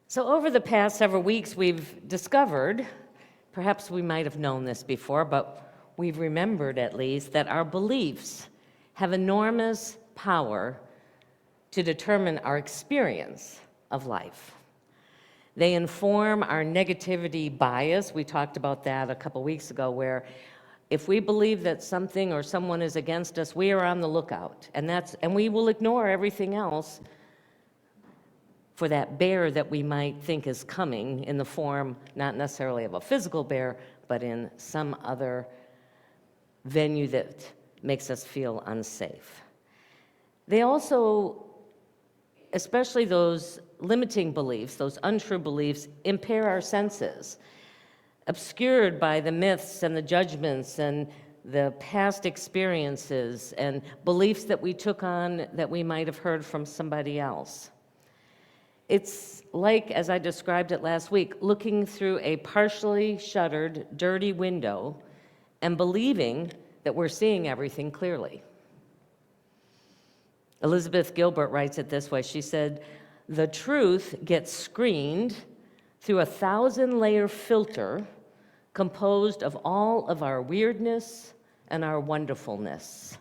So, over the past several weeks, we've discovered, perhaps we might have known this before, but we've remembered at least, that our beliefs have enormous power to determine our experience of life. They inform our negativity bias. We talked about that a couple weeks ago, where if we believe that something or someone is against us, we are on the lookout, and we will ignore everything else for that bear that we might think is coming in the form, not necessarily of a physical bear, but in some other venue that makes us feel unsafe. They also, especially those limiting beliefs, those untrue beliefs, impair our senses, obscured by the myths and the judgments and the past experiences and beliefs that we took on that we might have heard from somebody else. It's like, as I described it last week, looking through a partially shuttered, dirty window and believing that we're seeing everything clearly. Elizabeth Gilbert writes it this way. She said, "The truth gets screened through a 1,000-layer filter composed of all of our weirdness and our wonderfulness."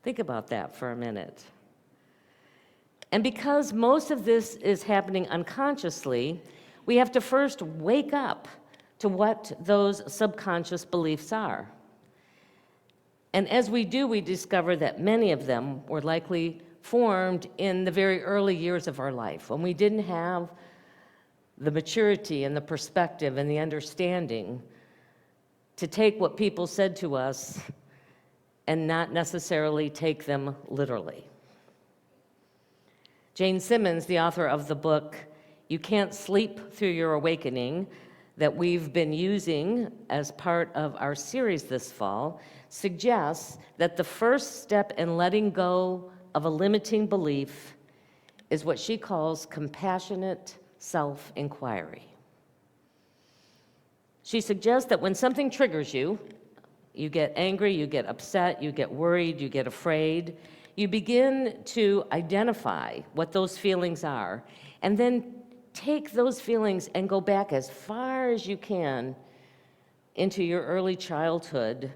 Think about that for a minute. And because most of this is happening unconsciously, we have to first wake up to what those subconscious beliefs are. And as we do, we discover that many of them were likely formed in the very early years of our life, when we didn't have the maturity and the perspective and the understanding to take what people said to us and not necessarily take them literally. Jane Simmons, the author of the book, You Can't Sleep Through Your Awakening, that we've been using as part of our series this fall, suggests that the first step in letting go of a limiting belief is what she calls compassionate self-inquiry. She suggests that when something triggers you, you get angry, you get upset, you get worried, you get afraid, you begin to identify what those feelings are, and then take those feelings and go back as far as you can into your early childhood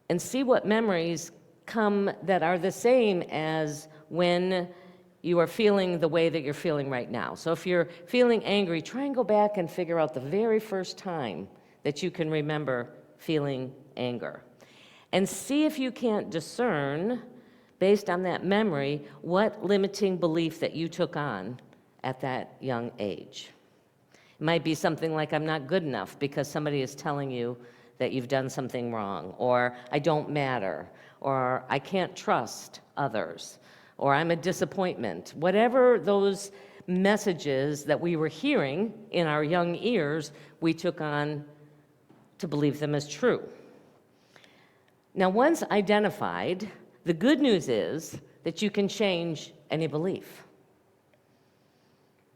and see what memories come that are the same as when you are feeling the way that you're feeling right now. So if you're feeling angry, try and go back and figure out the very first time that you can remember feeling anger. And see if you can't discern, based on that memory, what limiting belief that you took on at that young age. It might be something like, I'm not good enough because somebody is telling you that you've done something wrong, or I don't matter, or I can't trust others, or I'm a disappointment. Whatever those messages that we were hearing in our young ears, we took on to believe them as true. Now, once identified, the good news is that you can change any belief.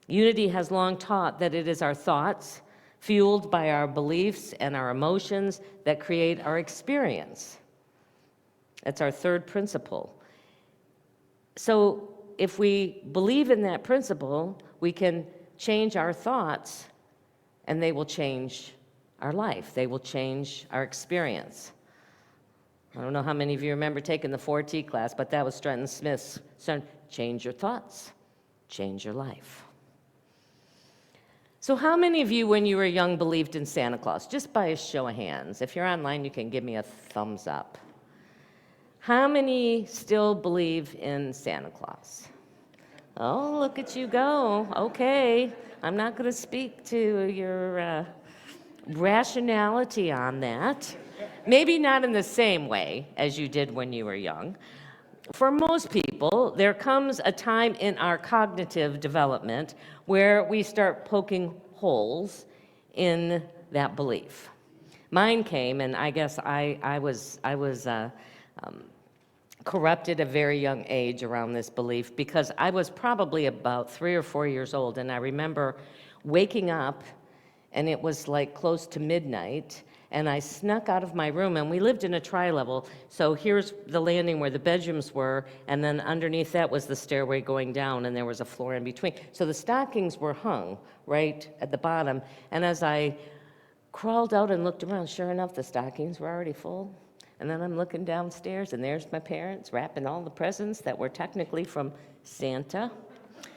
Unity has long taught that it is our thoughts, fueled by our beliefs and our emotions, that create our experience. That's our third principle. So if we believe in that principle, we can change our thoughts, and they will change our life. They will change our experience. I don't know how many of you remember taking the 4T class, but that was Strenton Smith's change your thoughts, change your life. So how many of you, when you were young, believed in Santa Claus? Just by a show of hands. If you're online, you can give me a thumbs up. How many still believe in Santa Claus? Oh, look at you go. Okay. I'm not going to speak to your rationality on that. Maybe not in the same way as you did when you were young. For most people, there comes a time in our cognitive development where we start poking holes in that belief. Mine came, and I guess I was corrupted at a very young age around this belief, because I was probably about 3 or 4 years old, and I remember waking up, and it was like close to midnight, And I snuck out of my room, and we lived in a tri-level, so here's the landing where the bedrooms were, and then underneath that was the stairway going down, and there was a floor in between. So the stockings were hung right at the bottom, and as I crawled out and looked around, sure enough, the stockings were already full. And then I'm looking downstairs, and there's my parents wrapping all the presents that were technically from Santa.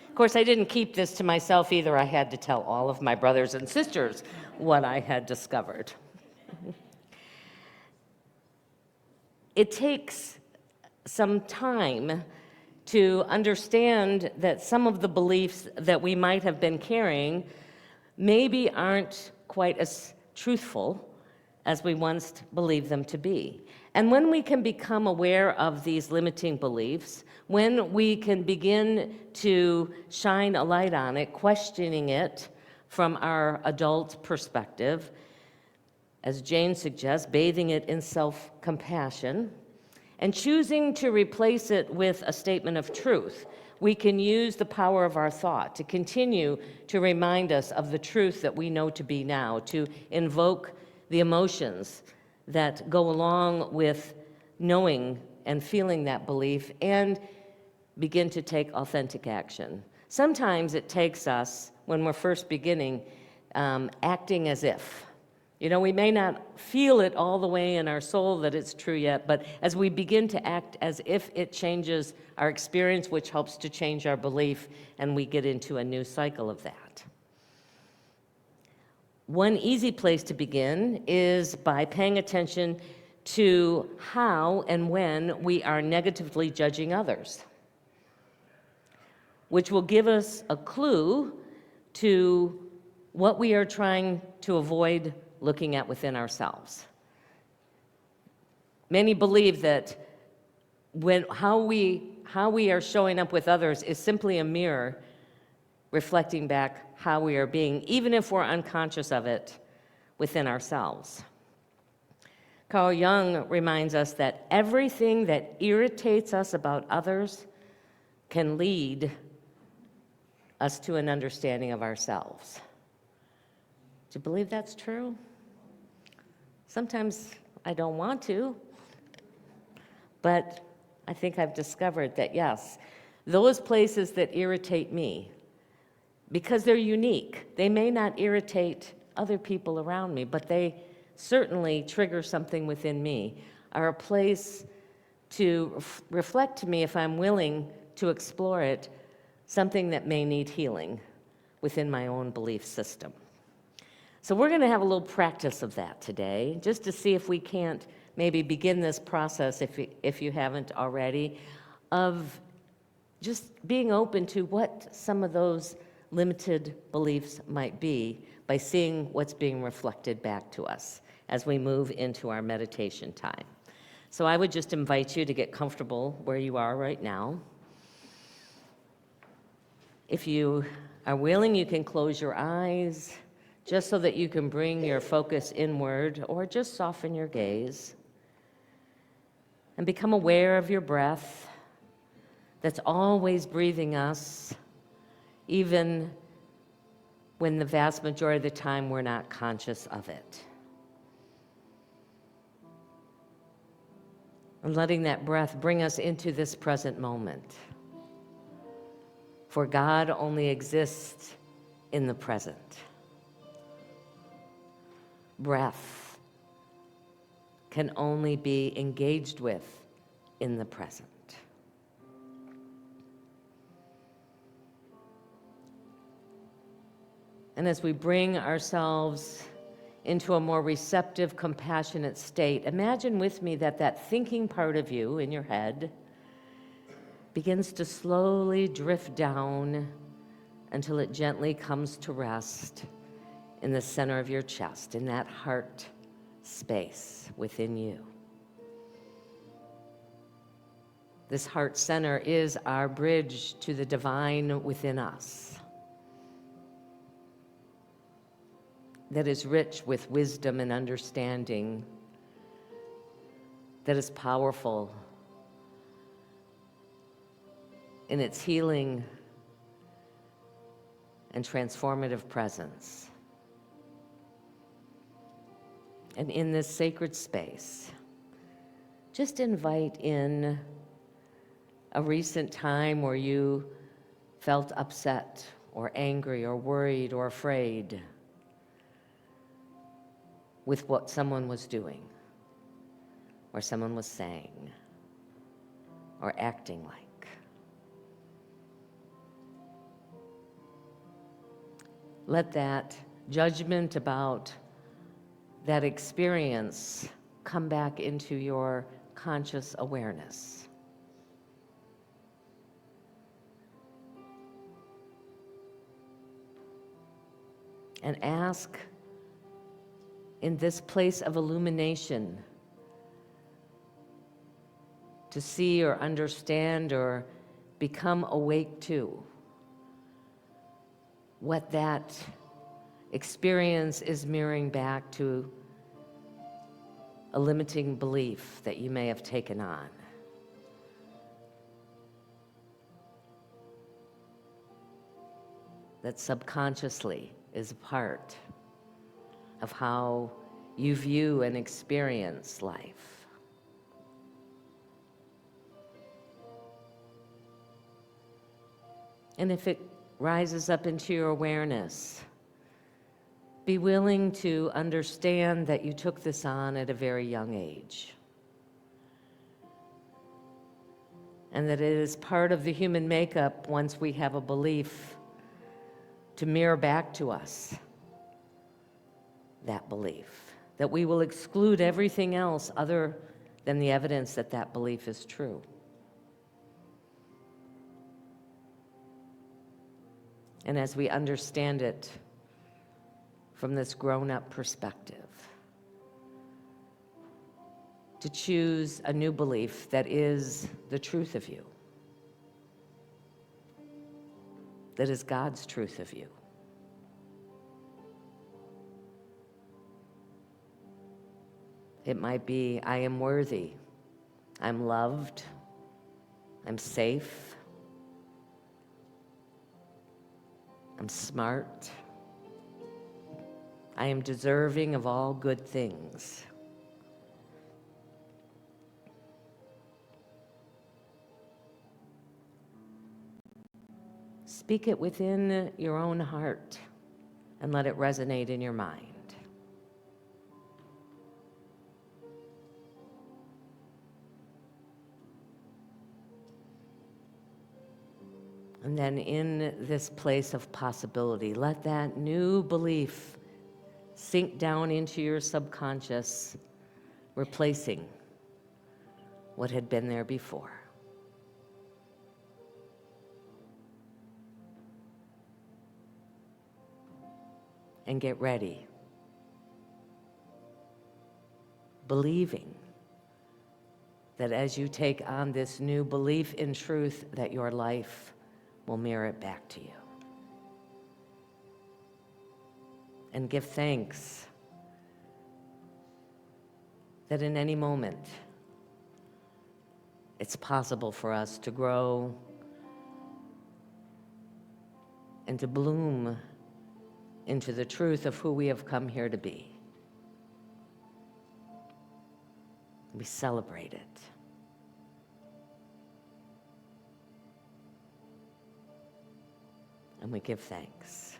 Of course, I didn't keep this to myself either. I had to tell all of my brothers and sisters what I had discovered. It takes some time to understand that some of the beliefs that we might have been carrying maybe aren't quite as truthful as we once believed them to be. And when we can become aware of these limiting beliefs, when we can begin to shine a light on it, questioning it from our adult perspective, as Jane suggests, bathing it in self-compassion, and choosing to replace it with a statement of truth, we can use the power of our thought to continue to remind us of the truth that we know to be now, to invoke the emotions that go along with knowing and feeling that belief, and begin to take authentic action. Sometimes it takes us, when we're first beginning, acting as if. You know, we may not feel it all the way in our soul that it's true yet, but as we begin to act as if, it changes our experience, which helps to change our belief, and we get into a new cycle of that. One easy place to begin is by paying attention to how and when we are negatively judging others, which will give us a clue to what we are trying to avoid looking at within ourselves. Many believe that how we are showing up with others is simply a mirror reflecting back how we are being, even if we're unconscious of it within ourselves. Carl Jung reminds us that everything that irritates us about others can lead us to an understanding of ourselves. Do you believe that's true? Sometimes I don't want to, but I think I've discovered that yes, those places that irritate me, because they're unique, they may not irritate other people around me, but they certainly trigger something within me, are a place to reflect to me, if I'm willing to explore it, something that may need healing within my own belief system. So we're going to have a little practice of that today, just to see if we can't maybe begin this process, if you haven't already, of just being open to what some of those limited beliefs might be by seeing what's being reflected back to us as we move into our meditation time. So I would just invite you to get comfortable where you are right now. If you are willing, you can close your eyes, just so that you can bring your focus inward, or just soften your gaze and become aware of your breath that's always breathing us, even when the vast majority of the time we're not conscious of it. And letting that breath bring us into this present moment. For God only exists in the present. Breath can only be engaged with in the present. And as we bring ourselves into a more receptive, compassionate state, imagine with me that that thinking part of you in your head begins to slowly drift down until it gently comes to rest in the center of your chest, in that heart space within you. This heart center is our bridge to the divine within us, that is rich with wisdom and understanding, that is powerful in its healing and transformative presence. And in this sacred space, just invite in a recent time where you felt upset or angry or worried or afraid with what someone was doing or someone was saying or acting like. Let that judgment about that experience come back into your conscious awareness. And ask in this place of illumination to see or understand or become awake to what that experience is mirroring back to a limiting belief that you may have taken on. That subconsciously is a part of how you view and experience life. And if it rises up into your awareness, be willing to understand that you took this on at a very young age. And that it is part of the human makeup, once we have a belief, to mirror back to us that belief. That we will exclude everything else other than the evidence that that belief is true. And as we understand it from this grown-up perspective, to choose a new belief that is the truth of you, that is God's truth of you. It might be, I am worthy, I'm loved, I'm safe, I'm smart, I am deserving of all good things. Speak it within your own heart and let it resonate in your mind. And then in this place of possibility, let that new belief sink down into your subconscious, replacing what had been there before. And get ready, believing that as you take on this new belief in truth, that your life will mirror it back to you. And give thanks that in any moment it's possible for us to grow and to bloom into the truth of who we have come here to be. We celebrate it. And we give thanks.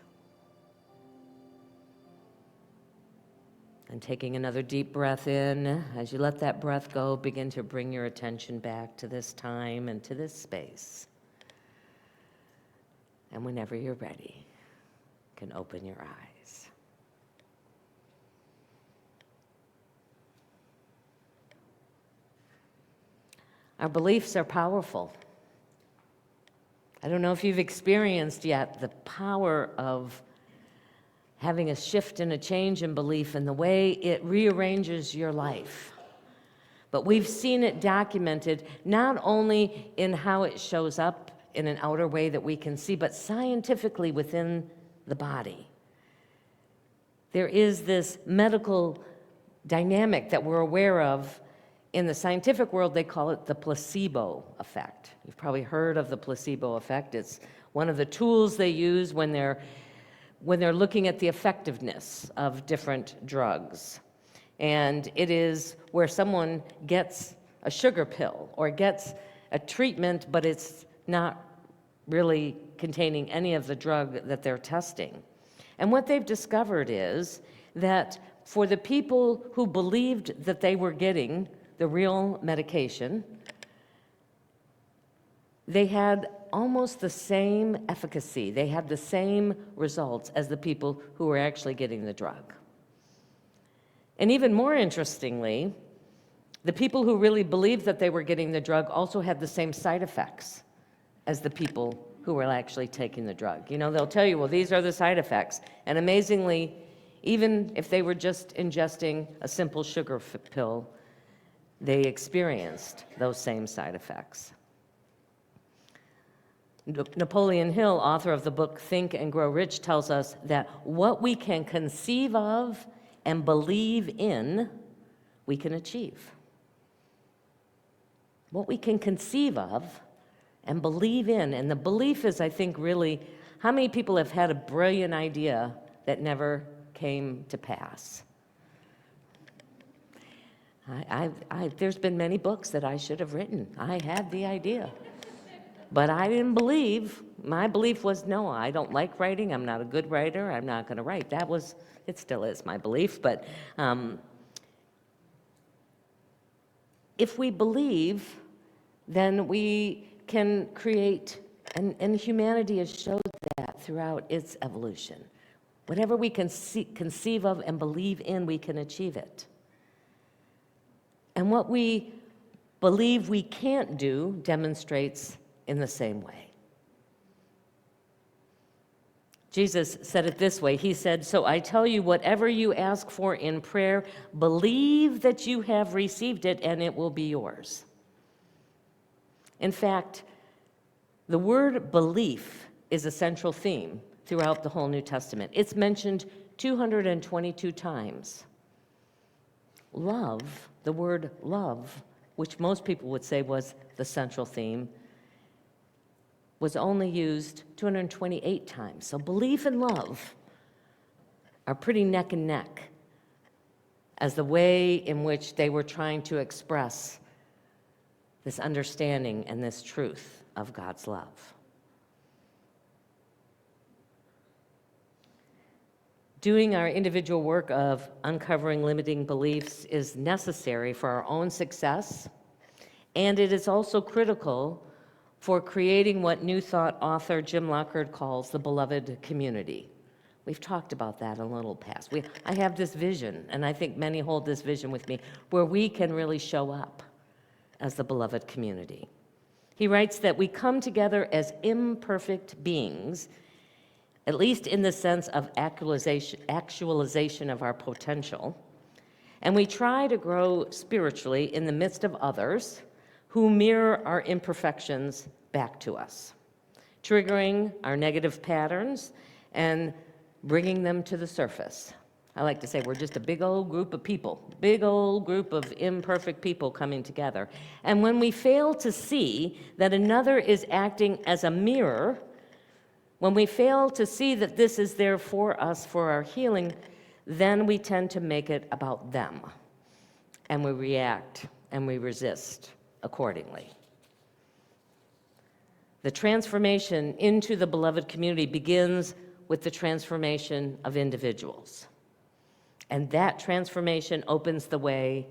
And taking another deep breath in, as you let that breath go, begin to bring your attention back to this time and to this space. And whenever you're ready, you can open your eyes. Our beliefs are powerful. I don't know if you've experienced yet the power of having a shift and a change in belief and the way it rearranges your life. But we've seen it documented not only in how it shows up in an outer way that we can see, but scientifically within the body. There is this medical dynamic that we're aware of. In the scientific world, they call it the placebo effect. You've probably heard of the placebo effect. It's one of the tools they use when they're looking at the effectiveness of different drugs. And it is where someone gets a sugar pill or gets a treatment, but it's not really containing any of the drug that they're testing. And what they've discovered is that for the people who believed that they were getting the real medication, they had almost the same efficacy. They had the same results as the people who were actually getting the drug. And even more interestingly, the people who really believed that they were getting the drug also had the same side effects as the people who were actually taking the drug. You know, they'll tell you, well, these are the side effects. And amazingly, even if they were just ingesting a simple sugar pill, they experienced those same side effects. Napoleon Hill, author of the book Think and Grow Rich, tells us that what we can conceive of and believe in, we can achieve. What we can conceive of and believe in, and the belief is, I think, really, how many people have had a brilliant idea that never came to pass? There's been many books that I should have written. I had the idea. But I didn't believe. My belief was, no, I don't like writing. I'm not a good writer. I'm not going to write. It still is my belief. But if we believe, then we can create, and humanity has showed that throughout its evolution. Whatever we can conceive of and believe in, we can achieve it. And what we believe we can't do demonstrates in the same way. Jesus said it this way. He said, "So I tell you, whatever you ask for in prayer, believe that you have received it and it will be yours." In fact, the word belief is a central theme throughout the whole New Testament. It's mentioned 222 times. Love, the word love, which most people would say was the central theme, was only used 228 times. So belief and love are pretty neck and neck as the way in which they were trying to express this understanding and this truth of God's love. Doing our individual work of uncovering limiting beliefs is necessary for our own success, and it is also critical for creating what New Thought author Jim Lockard calls the beloved community. We've talked about that a little past. I have this vision, and I think many hold this vision with me, where we can really show up as the beloved community. He writes that we come together as imperfect beings, at least in the sense of actualization of our potential, and we try to grow spiritually in the midst of others who mirror our imperfections back to us, triggering our negative patterns and bringing them to the surface. I like to say we're just a big old group of people, big old group of imperfect people coming together. And when we fail to see that another is acting as a mirror, when we fail to see that this is there for us for our healing, then we tend to make it about them. And we react and we resist accordingly. The transformation into the beloved community begins with the transformation of individuals. And that transformation opens the way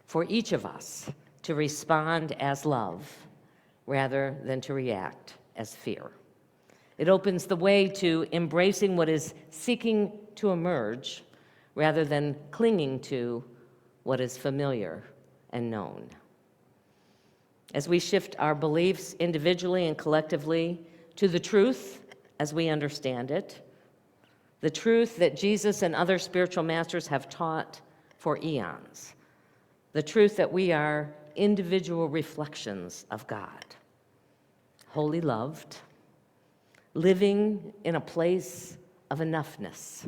for each of us to respond as love rather than to react as fear. It opens the way to embracing what is seeking to emerge rather than clinging to what is familiar and known. As we shift our beliefs individually and collectively to the truth as we understand it, the truth that Jesus and other spiritual masters have taught for eons, the truth that we are individual reflections of God, wholly loved, living in a place of enoughness,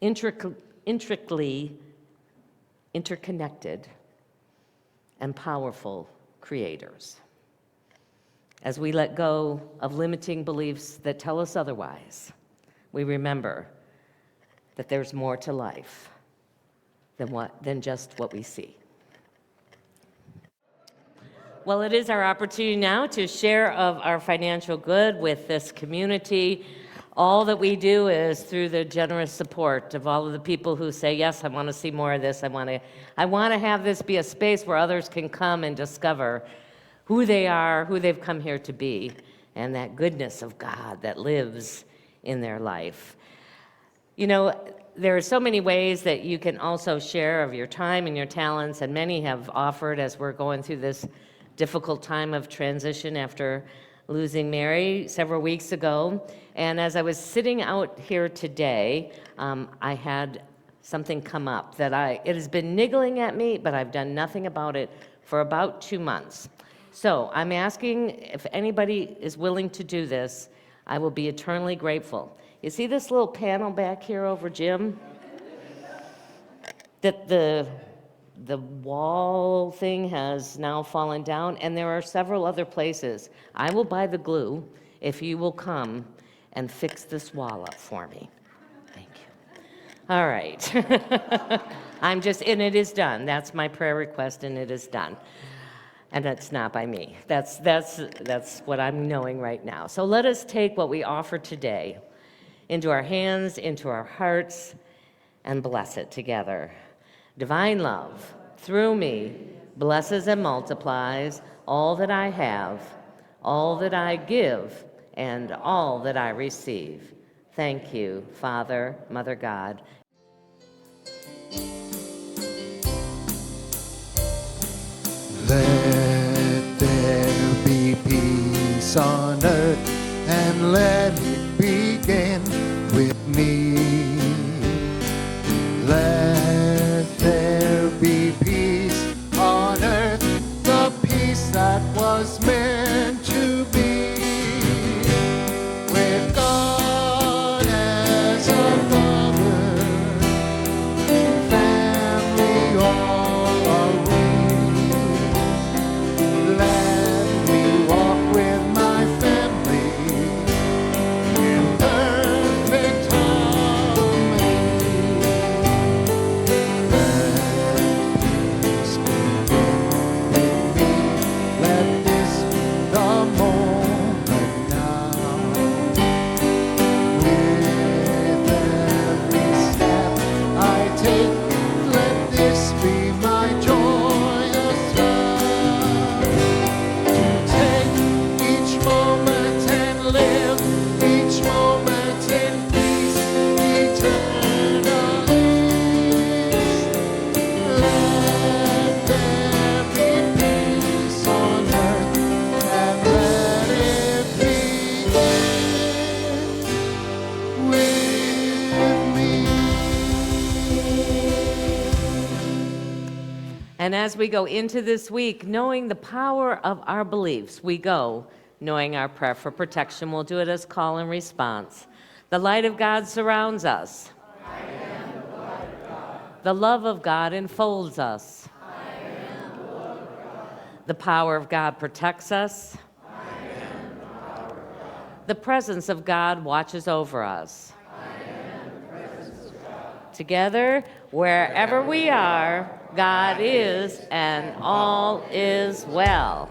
intricately interconnected and powerful creators. As we let go of limiting beliefs that tell us otherwise, we remember that there's more to life than just what we see. Well, it is our opportunity now to share of our financial good with this community. All that we do is through the generous support of all of the people who say, yes, I want to see more of this. I want to have this be a space where others can come and discover who they are, who they've come here to be, and that goodness of God that lives in their life. You know, there are so many ways that you can also share of your time and your talents, and many have offered as we're going through this difficult time of transition after losing Mary several weeks ago. And as I was sitting out here today, I had something come up that it has been niggling at me, but I've done nothing about it for about 2 months. So I'm asking if anybody is willing to do this. I will be eternally grateful. You see this little panel back here over Jim? That the wall thing has now fallen down, and there are several other places. I will buy the glue if you will come and fix this wall up for me. Thank you. All right. And it is done. That's my prayer request, and it is done. And it's not by me. That's what I'm knowing right now. So let us take what we offer today into our hands, into our hearts, and bless it together. Divine love, through me, blesses and multiplies all that I have, all that I give, and all that I receive. Thank you, Father, Mother God. Let there be peace on earth, and let it begin with me. Let there be peace on earth, the peace that was meant to be. With God as a father, family all around. Let me walk with my family in perfect harmony. Let peace begin with me. Let this be the moment now. With every step I take, let this be my joyous love. To take each moment and live each moment in peace eternally. Let there be peace on earth, and let it begin with me. And as we go into this week, knowing the power of our beliefs, we go knowing our prayer for protection. We'll do it as call and response. The light of God surrounds us. I am the light of God. The love of God enfolds us. I am the love of God. The power of God protects us. I am the power of God. The presence of God watches over us. I am the presence of God. Together, wherever we are, God is, and all is well.